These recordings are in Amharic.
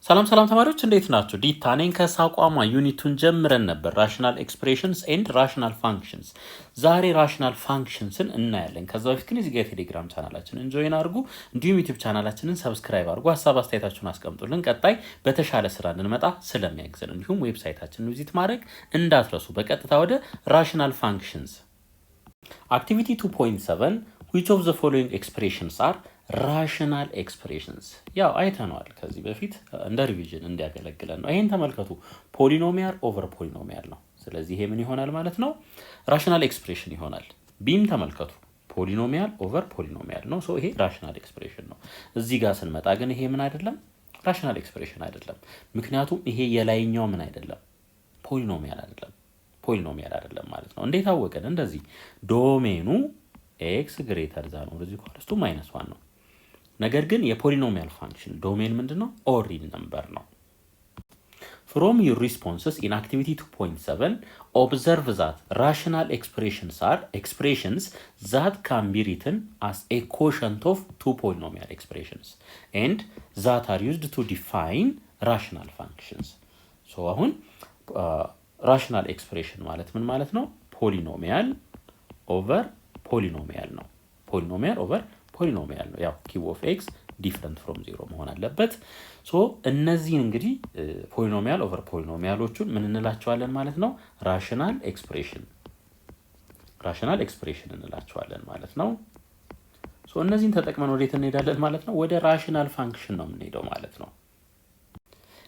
ሰላም ተማሪዎች እንዴት ናችሁ? ዲታ ነኝ ከሳቋማ ዩኒቱን ጀምረን ነበር ራሽናል ኤክስፕሬሽንስ ኤንድ ራሽናል ፋንክሽንስ። ዛሬ ራሽናል ፋንክሽንስን እናያለን። ከዛ በፊት ግን እዚህ ጋር ቴሌግራም ቻናላችንን ጆይን አድርጉ፣ እንዲሁም ዩቲዩብ ቻናላችንን ሰብስክራይብ አድርጉ። ሀሳብ አስተያየታችሁን አስቀምጡልን። ቀጣይ በተሻለ ስራ እንድንመጣ ስለሚያግዘን እንዲሁም ዌብሳይታችንን ቪዚት ማድረግ እንዳትረሱ። በቀጥታ ወደ ራሽናል ፋንክሽንስ አክቲቪቲ 2.7 which of the following expressions are ራሽናል ኤክስፕሬሽንስ። ያው አይተነዋል ከዚህ በፊት እንደ ሪቪዥን እንዲያገለግለን ነው። ይሄን ተመልከቱ። ፖሊኖሚያል ኦቨር ፖሊኖሚያል ነው። ስለዚህ ይሄ ምን ይሆናል ማለት ነው? ራሽናል ኤክስፕሬሽን ይሆናል። ቢም ተመልከቱ። ፖሊኖሚያል ኦቨር ፖሊኖሚያል ነው። ሶ ይሄ ራሽናል ኤክስፕሬሽን ነው። እዚህ ጋር ስንመጣ ግን ይሄ ምን አይደለም? ራሽናል ኤክስፕሬሽን አይደለም። ምክንያቱም ይሄ የላይኛው ምን አይደለም? ፖሊኖሚያል አይደለም። ፖሊኖሚያል አይደለም ማለት ነው። እንዴት አወቀን? እንደዚህ ዶሜኑ ኤክስ ግሬተር ዛን ኦር ኢኳልስ ቱ -1 ነው። ነገር ግን የፖሊኖሚያል ፋንክሽን ዶሜን ምንድነው? ኦር ሪል ነምበር ነው። From your responses in activity 2.7 observe that rational expressions are expressions that can be written as a quotient of two polynomial expressions and that are used to define rational functions. So አሁን rational expression ማለት ምን ማለት ነው? ፖሊኖሚያል ኦቨር ፖሊኖሚያል ነው። ፖሊኖሚያል ኦቨር ፖሊኖሚያል ነው። ያው ኪው ኦፍ ኤክስ ዲፍረንት ፍሮም ዜሮ መሆን አለበት። ሶ እነዚህን እንግዲህ ፖሊኖሚያል ኦቨር ፖሊኖሚያሎቹን ምን እንላቸዋለን ማለት ነው? ራሽናል ኤክስፕሬሽን እንላቸዋለን ማለት ነው። ሶ እነዚህን ተጠቅመን ወዴት እንሄዳለን ማለት ነው? ወደ ራሽናል ፋንክሽን ነው የምንሄደው ማለት ነው።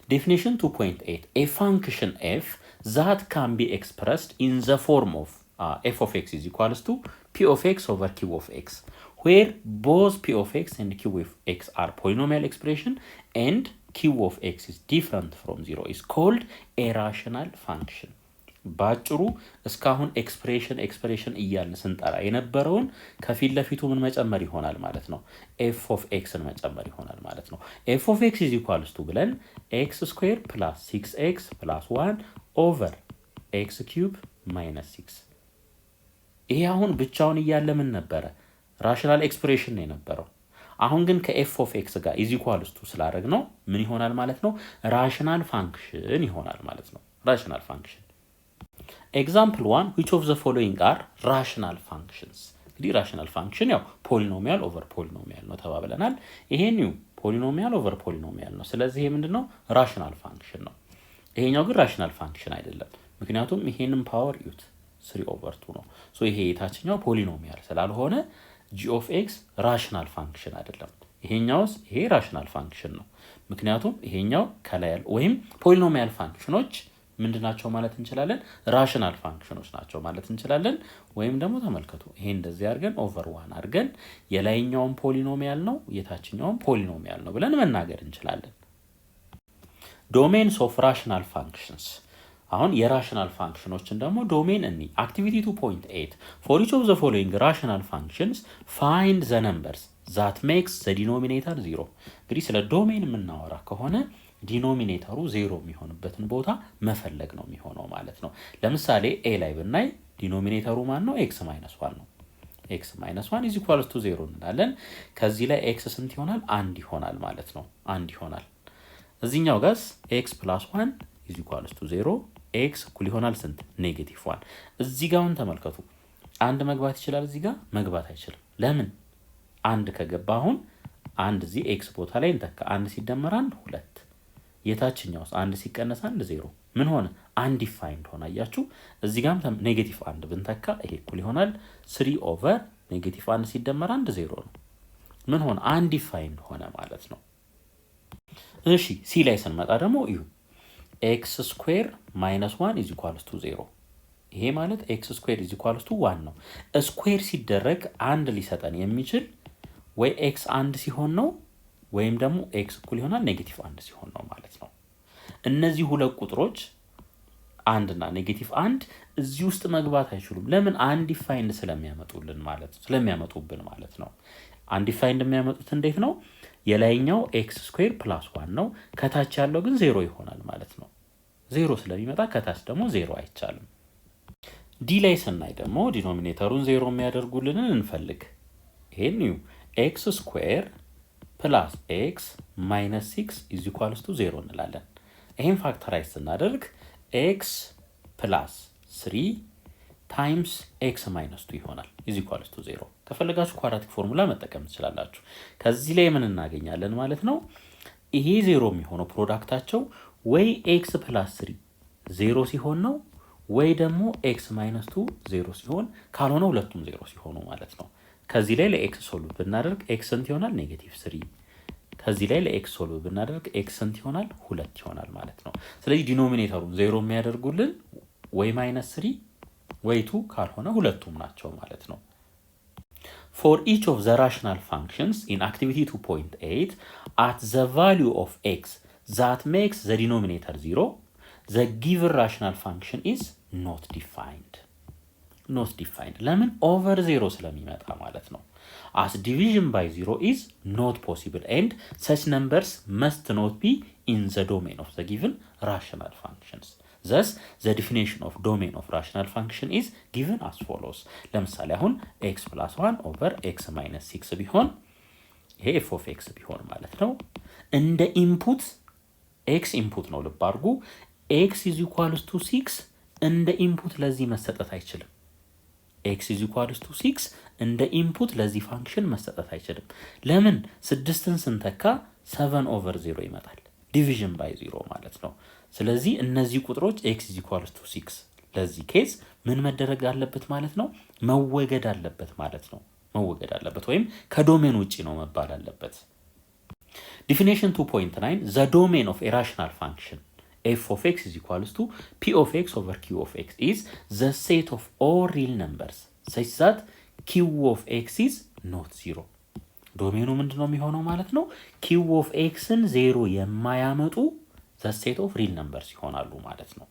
ዴፊኒሽን 2.8 a function f that can be expressed in the form of f of x is equals to p of x over q of x where both p of x and q of x are polynomial expression and q of x is different from 0 is called a rational function. ባጭሩ እስካሁን ኤክስፕሬሽን እያልን ስንጠራ የነበረውን ከፊት ለፊቱ ምን መጨመር ይሆናል ማለት ነው? f of x መጨመር ይሆናል ማለት ነው። f of x is equals to ብለን x square plus 6x plus 1 over x cube minus 6 ይሄ አሁን ብቻውን እያለ ምን ነበረ? ራሽናል ኤክስፕሬሽን ነው የነበረው። አሁን ግን ከኤፍ ኦፍ ኤክስ ጋር ኢዝ ኢኳልስ ቱ ስላደረግ ነው ምን ይሆናል ማለት ነው? ራሽናል ፋንክሽን ይሆናል ማለት ነው። ራሽናል ፋንክሽን ኤግዛምፕል 1 which of the following are rational functions። እንግዲህ ራሽናል ፋንክሽን ያው ፖሊኖሚያል ኦቨር ፖሊኖሚያል ነው ተባብለናል። ይሄኛው ፖሊኖሚያል ኦቨር ፖሊኖሚያል ነው። ስለዚህ ይሄ ምንድነው? ራሽናል ፋንክሽን ነው። ይሄኛው ግን ራሽናል ፋንክሽን አይደለም። ምክንያቱም ይሄንን ፓወር ዩት 3/2 ነው። ሶ ይሄ የታችኛው ፖሊኖሚያል ስላልሆነ g of x ራሽናል ፋንክሽን አይደለም። ይሄ ራሽናል ፋንክሽን ነው። ምክንያቱም ይሄኛው ከላይ ወይም ፖሊኖሚያል ፋንክሽኖች ምንድናቸው ማለት እንችላለን? ራሽናል ፋንክሽኖች ናቸው ማለት እንችላለን። ወይም ደግሞ ተመልከቱ፣ ይሄ እንደዚህ አድርገን ኦቨር 1 አድርገን የላይኛውን ፖሊኖሚያል ነው የታችኛውን ፖሊኖሚያል ነው ብለን መናገር እንችላለን። ዶሜንስ ኦፍ ራሽናል ፋንክሽንስ። አሁን የራሽናል ፋንክሽኖችን ደግሞ ዶሜን እኒ አክቲቪቲ 2.8 for each of the following rational functions find the numbers that makes the denominator 0። እንግዲህ ስለ ዶሜን የምናወራ ከሆነ ዲኖሚኔተሩ 0 የሚሆንበትን ቦታ መፈለግ ነው የሚሆነው ማለት ነው። ለምሳሌ ኤ ላይ ብናይ ዲኖሚኔተሩ ማን ነው? x - 1 ነው። x - 1 is equals to 0 እንላለን። ከዚህ ላይ x ስንት ይሆናል? 1 ይሆናል ማለት ነው። 1 ይሆናል። እዚህኛው ጋርስ x + 1 is equals to 0 x እኩል ይሆናል ስንት? -1። እዚህ ጋውን ተመልከቱ። አንድ መግባት ይችላል፣ እዚህ ጋር መግባት አይችልም። ለምን? አንድ ከገባ አሁን አንድ እዚህ x ቦታ ላይ እንተካ። 1 ሲደመር 1 2። የታችኛውስ 1 ሲቀነስ 1 0 ምን ሆነ? አንዲፋይንድ ሆነ። አያችሁ? እዚህ ጋርም -1 ብንተካ ይሄ እኩል ይሆናል 3/- 1 ሲደመር 1 0 ነው። ምን ሆነ? አንዲፋይንድ ሆነ ማለት ነው። እሺ ሲ ላይ ስንመጣ ደግሞ እዩ x ስኩዌር -1 is equals to 0። ይሄ ማለት x ስኩዌር is equals to 1 ነው። ስኩዌር ሲደረግ አንድ ሊሰጠን የሚችል ወይ x 1 ሲሆን ነው ወይም ደግሞ x እኩል ይሆናል -1 ሲሆን ነው ማለት ነው። እነዚህ ሁለት ቁጥሮች 1 እና -1 እዚህ ውስጥ መግባት አይችሉም። ለምን? አንዲፋይንድ ስለሚያመጡብን ማለት ነው። አንዲፋይንድ የሚያመጡት እንዴት ነው? የላይኛው x ስኩዌር +1 ነው። ከታች ያለው ግን 0 ይሆናል ማለት ነው። 0 ስለሚመጣ ከታች ደግሞ 0 አይቻልም። ዲ ላይ ስናይ ደግሞ ዲኖሚኔተሩን 0 የሚያደርጉልንን እንፈልግ። ይሄን እዩ x ስኩዌር ፕላስ ኤክስ ማይነስ 6 ኢዝ ኢኳልስ ቱ 0 እንላለን። ይሄን ፋክተራይዝ ስናደርግ ኤክስ ፕላስ 3 ታይምስ ኤክስ ማይነስ 2 ይሆናል ኢዝ ኢኳልስ ቱ 0። ከፈለጋችሁ ኳድራቲክ ፎርሙላ መጠቀም ትችላላችሁ። ከዚህ ላይ ምን እናገኛለን ማለት ነው? ይሄ 0 የሚሆነው ፕሮዳክታቸው ወይ ኤክስ ፕላስ 3 0 ሲሆን ነው ወይ ደግሞ ኤክስ ማይነስ 2 0 ሲሆን፣ ካልሆነ ሁለቱም 0 ሲሆኑ ማለት ነው። ከዚህ ላይ ለኤክስ ሶልቭ ብናደርግ ኤክስ ስንት ይሆናል? ኔጌቲቭ 3። ከዚህ ላይ ለኤክስ ሶልቭ ብናደርግ ኤክስ ስንት ይሆናል? 2 ይሆናል ማለት ነው። ስለዚህ ዲኖሚኔተሩን 0 የሚያደርጉልን ወይ ማይነስ 3 ወይ 2 ካልሆነ ሁለቱም ናቸው ማለት ነው። For each of the rational functions in activity 2.8 at the value of x that makes the denominator 0, the given rational function is not defined. Not defined. ለምን? over 0 ስለሚመጣ ማለት ነው። As division by 0 is not possible and such numbers must not be in the domain of the given rational functions. Thus, the definition of domain of rational function is given as follows. ለምሳሌ አሁን x plus 1 over x minus 6 ቢሆን ይሄ f of x ቢሆን ማለት ነው። እንደ ኢንፑት x ኢንፑት ነው ልብ አድርጉ። x is equals to 6 እንደ ኢንፑት ለዚህ መሰጠት አይችልም። x is equals to 6 እንደ ኢንፑት ለዚህ ፋንክሽን መሰጠት አይችልም። ለምን? 6ን ስንተካ 7 over 0 ይመጣል። ዲቪዥን ባይ 0 ማለት ነው። ስለዚህ እነዚህ ቁጥሮች x is equals to 6 ለዚህ ኬዝ ምን መደረግ አለበት ማለት ነው? መወገድ አለበት ማለት ነው። መወገድ አለበት ወይም ከዶሜን ውጪ ነው መባል አለበት። Definition 2.9 the domain of a rational function f of x is equals to p of x over q of x is the set of all real numbers such that q of x is not 0. ዶሜኑ ምንድነው የሚሆነው ማለት ነው? q of xን 0 የማያመጡ the set of real numbers ይሆናሉ ማለት ነው።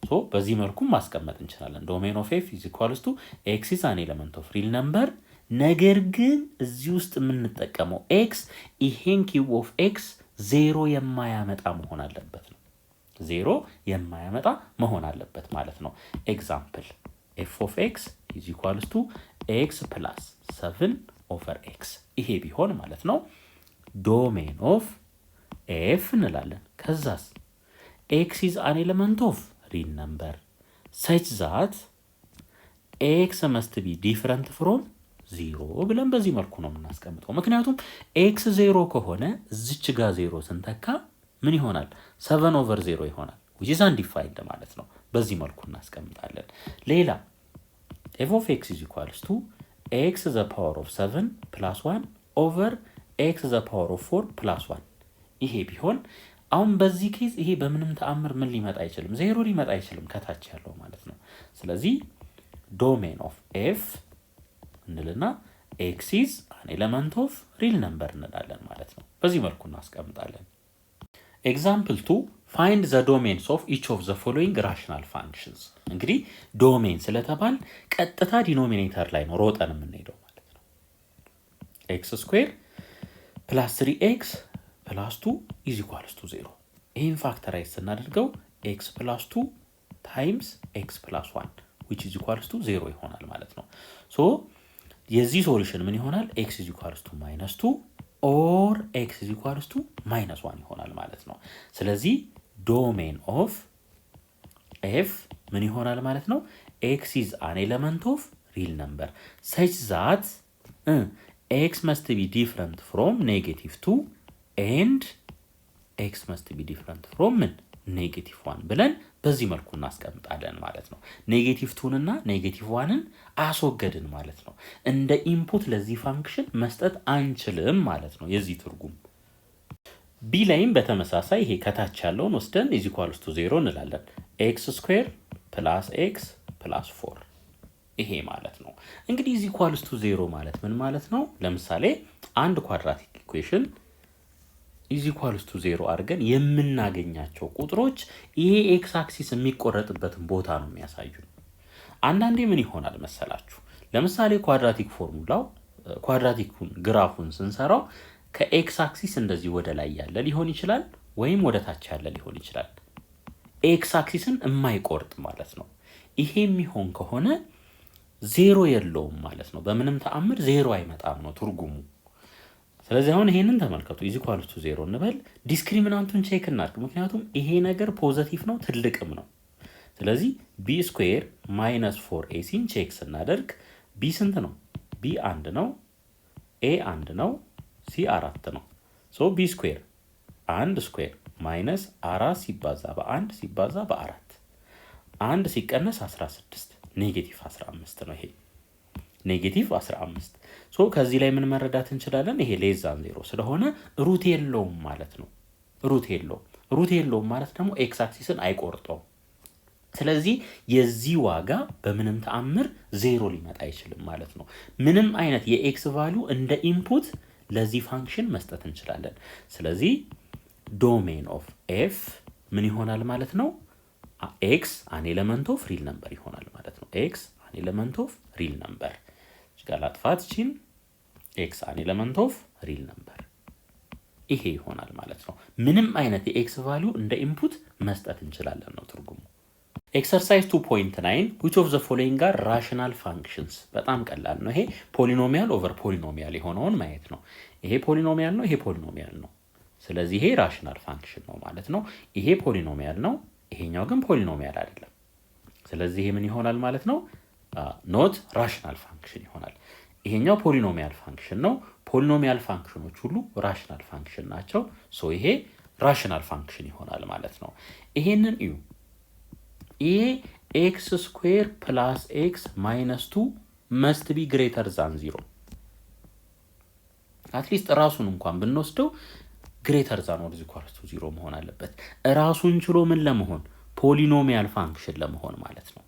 ሶ በዚህ መልኩ ማስቀመጥ እንችላለን። domain of f is equals to x is an element of real number ነገር ግን እዚህ ውስጥ የምንጠቀመው x ይሄን q of x 0 የማያመጣ መሆን አለበት ነው። 0 የማያመጣ መሆን አለበት ማለት ነው። ኤግዛምፕል f of x is equals to x plus 7 over x ይሄ ቢሆን ማለት ነው domain of f እንላለን። ከዛስ x is an element of real number such that x must be different from 0 ብለን በዚህ መልኩ ነው የምናስቀምጠው። ምክንያቱም x 0 ከሆነ እዚች ጋር 0 ስንተካ ምን ይሆናል? 7 over 0 ይሆናል which is undefined ማለት ነው። በዚህ መልኩ እናስቀምጣለን። ሌላ f of x is equals to x the power of 7 plus 1 over x the power of 4 plus 1 ይሄ ቢሆን አሁን በዚህ ኬዝ ይሄ በምንም ተአምር ምን ሊመጣ አይችልም? 0 ሊመጣ አይችልም ከታች ያለው ማለት ነው። ስለዚህ domain of f እንልና x is an element of real number እንላለን ማለት ነው። በዚህ መልኩ እናስቀምጣለን። Example 2 find the domains of each of the following rational functions። እንግዲህ ዶሜን ስለተባል ቀጥታ ዲኖሚኔተር ላይ ነው ሮጠን የምንሄደው ማለት ነው። x² plus 3x plus 2 is equals to 0። ይህን ፋክተራይዝ ስናደርገው x plus 2 times x plus 1 which is equals to 0 ይሆናል ማለት ነው። ሶ የዚህ ሶሉሽን ምን ይሆናል? x is equals to minus 2 or x is equals to minus 1 ይሆናል ማለት ነው። ስለዚህ domain of f ምን ይሆናል ማለት ነው? x is an element of real number such that x must be different from -2 and x must be different from -1 ብለን በዚህ መልኩ እናስቀምጣለን ማለት ነው። -2 እና -1ን አስወገድን ማለት ነው። እንደ ኢንፑት ለዚህ ፋንክሽን መስጠት አንችልም ማለት ነው የዚህ ትርጉም። ቢ ላይም በተመሳሳይ ይሄ ከታች ያለውን ወስደን is equals to 0 እንላለን። x² plus x plus 4 ይሄ ማለት ነው። እንግዲህ is equals to 0 ማለት ምን ማለት ነው? ለምሳሌ አንድ ኳድራቲክ ኢኩዌሽን is equals to 0 አድርገን የምናገኛቸው ቁጥሮች ይሄ ኤክስ አክሲስ የሚቆረጥበትን ቦታ ነው የሚያሳዩ። አንዳንዴ ምን ይሆናል መሰላችሁ? ለምሳሌ ኳድራቲክ ፎርሙላው ኳድራቲኩን ግራፉን ስንሰራው ከኤክስ አክሲስ እንደዚህ ወደ ላይ ያለ ሊሆን ይችላል ወይም ወደ ታች ያለ ሊሆን ይችላል። ኤክስ አክሲስን የማይቆርጥ ማለት ነው። ይሄ የሚሆን ከሆነ 0 የለውም ማለት ነው። በምንም ተአምር 0 አይመጣም ነው ትርጉሙ። ስለዚህ አሁን ይሄንን ተመልከቱ ኢዝ ኢኳል ቱ 0 እንበል። ዲስክሪሚናንቱን ቼክ እናድርግ፣ ምክንያቱም ይሄ ነገር ፖዘቲቭ ነው ትልቅም ነው። ስለዚህ ቢ ስኩዌር ማይነስ 4ኤሲን ቼክ ስናደርግ ቢ ስንት ነው? ቢ 1 ነው፣ ኤ 1 ነው፣ ሲ 4 ነው። ሶ ቢ ስኩዌር 1 ስኩዌር ማይነስ 4 ሲባዛ በ1 ሲባዛ በ4 1 ሲቀነስ 16 ኔጌቲቭ 15 ነው። ይሄ ኔጌቲቭ 15። ሶ ከዚህ ላይ ምን መረዳት እንችላለን? ይሄ ሌዛን 0 ስለሆነ ሩት የለውም ማለት ነው። ሩት የለውም ማለት ደግሞ ኤክስ አክሲስን አይቆርጠውም። ስለዚህ የዚህ ዋጋ በምንም ተአምር 0 ሊመጣ አይችልም ማለት ነው። ምንም አይነት የኤክስ ቫልዩ እንደ ኢንፑት ለዚህ ፋንክሽን መስጠት እንችላለን። ስለዚህ ዶሜን ኦፍ ኤፍ ምን ይሆናል ማለት ነው? ኤክስ አን ኤለመንት ኦፍ ሪል ነምበር ይሆናል ማለት ነው። ኤክስ አን ኤለመንት ኦፍ ሪል ነምበር ጋላጥፋት ቺን ኤክስ አን ኤለመንት ኦፍ ሪል ነምበር ይሄ ይሆናል ማለት ነው። ምንም አይነት የኤክስ ቫልዩ እንደ ኢንፑት መስጠት እንችላለን ነው ትርጉሙ። ኤክሰርሳይዝ 2.9 which of the following ጋር ራሽናል ፋንክሽንስ። በጣም ቀላል ነው ይሄ። ፖሊኖሚያል ኦቨር ፖሊኖሚያል የሆነውን ማየት ነው። ይሄ ፖሊኖሚያል ነው፣ ይሄ ፖሊኖሚያል ነው። ስለዚህ ይሄ ራሽናል ፋንክሽን ነው ማለት ነው። ይሄ ፖሊኖሚያል ነው፣ ይሄኛው ግን ፖሊኖሚያል አይደለም። ስለዚህ ይሄ ምን ይሆናል ማለት ነው? ኖት ራሽናል ፋንክሽን ይሆናል። ይሄኛው ፖሊኖሚያል ፋንክሽን ነው። ፖሊኖሚያል ፋንክሽኖች ሁሉ ራሽናል ፋንክሽን ናቸው። ሶ ይሄ ራሽናል ፋንክሽን ይሆናል ማለት ነው። ይሄንን እዩ። ይሄ ኤክስ ስኩዌር ፕላስ ኤክስ ማይነስ 2 መስት ቢ ግሬተር ዛን 0። አትሊስት ራሱን እንኳን ብንወስደው ግሬተር ዛን ኦር ኢኳል ቱ 0 መሆን አለበት። ራሱን ችሎ ምን ለመሆን? ፖሊኖሚያል ፋንክሽን ለመሆን ማለት ነው።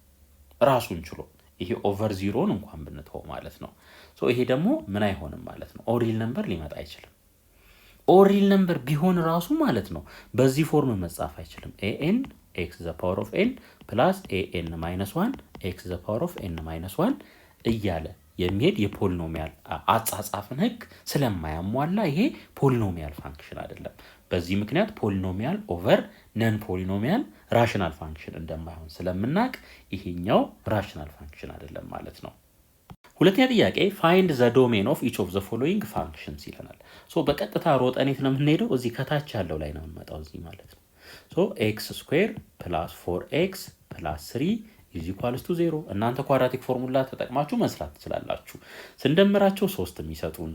ራሱን ችሎ ይሄ ኦቨር 0ን እንኳን ብንተው ማለት ነው። ሶ ይሄ ደግሞ ምን አይሆንም ማለት ነው። ኦሪል ነምበር ሊመጣ አይችልም። ኦሪል ነምበር ቢሆን ራሱ ማለት ነው በዚህ ፎርም መጻፍ አይችልም። ኤኤን ኤክስ ዘ ፓወር ኦፍ ኤን ፕላስ ኤኤን ማይነስ 1 ኤክስ ዘ ፓወር ኦፍ ኤን ማይነስ 1 እያለ የሚሄድ የፖሊኖሚያል አጻጻፍን ህግ ስለማያሟላ ይሄ ፖሊኖሚያል ፋንክሽን አይደለም። በዚህ ምክንያት ፖሊኖሚያል ኦቨር ነን ፖሊኖሚያል ራሽናል ፋንክሽን እንደማይሆን ስለምናቅ ይሄኛው ራሽናል ፋንክሽን አይደለም ማለት ነው። ሁለተኛ ጥያቄ ፋይንድ ዘ ዶሜን ኦፍ ኢች ኦፍ ዘ ፎሎዊንግ ፋንክሽንስ ይለናል። ሶ በቀጥታ ሮጠኔት ነው የምንሄደው። እዚህ ከታች ያለው ላይ ነው የምንመጣው እዚህ ማለት ነው። ሶ ኤክስ ስኩዌር ፕላስ 4ኤክስ ፕላስ 3 ኢዝ ኢኳልስ ቱ 0። እናንተ ኳድራቲክ ፎርሙላ ተጠቅማችሁ መስራት ትችላላችሁ። ስንደምራቸው 3 የሚሰጡን፣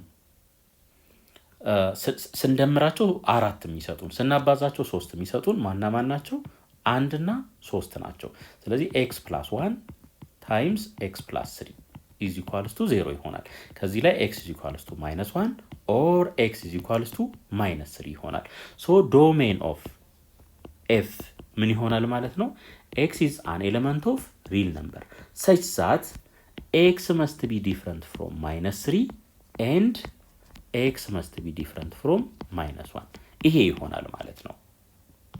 ስንደምራቸው 4 የሚሰጡን፣ ስናባዛቸው 3 የሚሰጡን ማን ናቸው? 1 እና 3 ናቸው። ስለዚህ ኤክስ ፕላስ 1 ታይምስ ኤክስ ፕላስ 3 ኢዝ ኢኳልስ ቱ 0 ይሆናል። ከዚህ ላይ ኤክስ ኢዝ ኢኳልስ ቱ ማይነስ 1 ኦር ኤክስ ኢዝ ኢኳልስ ቱ ማይነስ 3 ይሆናል። ሶ ዶሜን ኦፍ ኤፍ ምን ይሆናል ማለት ነው? ኤክስ ኢዝ አን ኤለመንት ኦፍ ሪል ነምበር ሰች ዛት ኤክስ መስት ቢ ዲፍረንት ፍሮም ማይነስ 3 ኤንድ ኤክስ መስት ቢ ዲፍረንት ፍሮም ማይነስ 1 ይሄ ይሆናል ማለት ነው።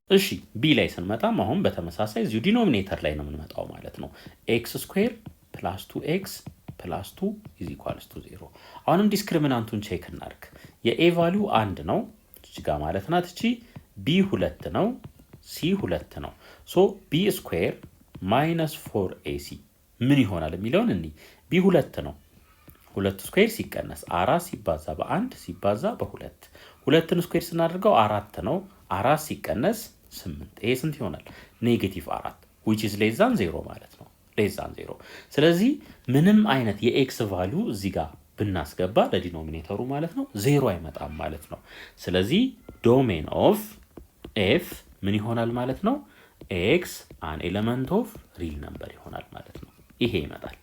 እሺ ቢ ላይ ስንመጣም አሁን በተመሳሳይ እዚሁ ዲኖሚኔተር ላይ ነው የምንመጣው ማለት ነው። ኤክስ ስኩዌር ፕላስ 2ኤክስ ፕላስ 2 ኢዝ ኢኳልስ ቱ 0። አሁንም ዲስክሪሚናንቱን ቼክ እናድርግ። የኤ ቫልዩ 1 ነው እቺ ጋር ማለት ናት። እቺ ቢ 2 ነው፣ ሲ 2 ነው። ሶ ቢ ስኩዌር ማይነስ 4ኤሲ ምን ይሆናል የሚለውን እኒ ቢ 2 ነው። 2 ስኩዌር ሲቀነስ 4 ሲባዛ በ1 ሲባዛ በ2 2ን ስኩዌር ስናደርገው 4 ነው። 4 ሲቀነስ 8 ይሄ ስንት ይሆናል? ኔጌቲቭ 4 which is less than 0 ማለት ነው። less than 0። ስለዚህ ምንም አይነት የኤክስ ቫልዩ እዚህ ጋር ብናስገባ ለዲኖሚኔተሩ ማለት ነው 0 አይመጣም ማለት ነው። ስለዚህ ዶሜን ኦፍ ኤፍ ምን ይሆናል ማለት ነው? ኤክስ አን ኤለመንት ኦፍ ሪል ነምበር ይሆናል ማለት ነው። ይሄ ይመጣል።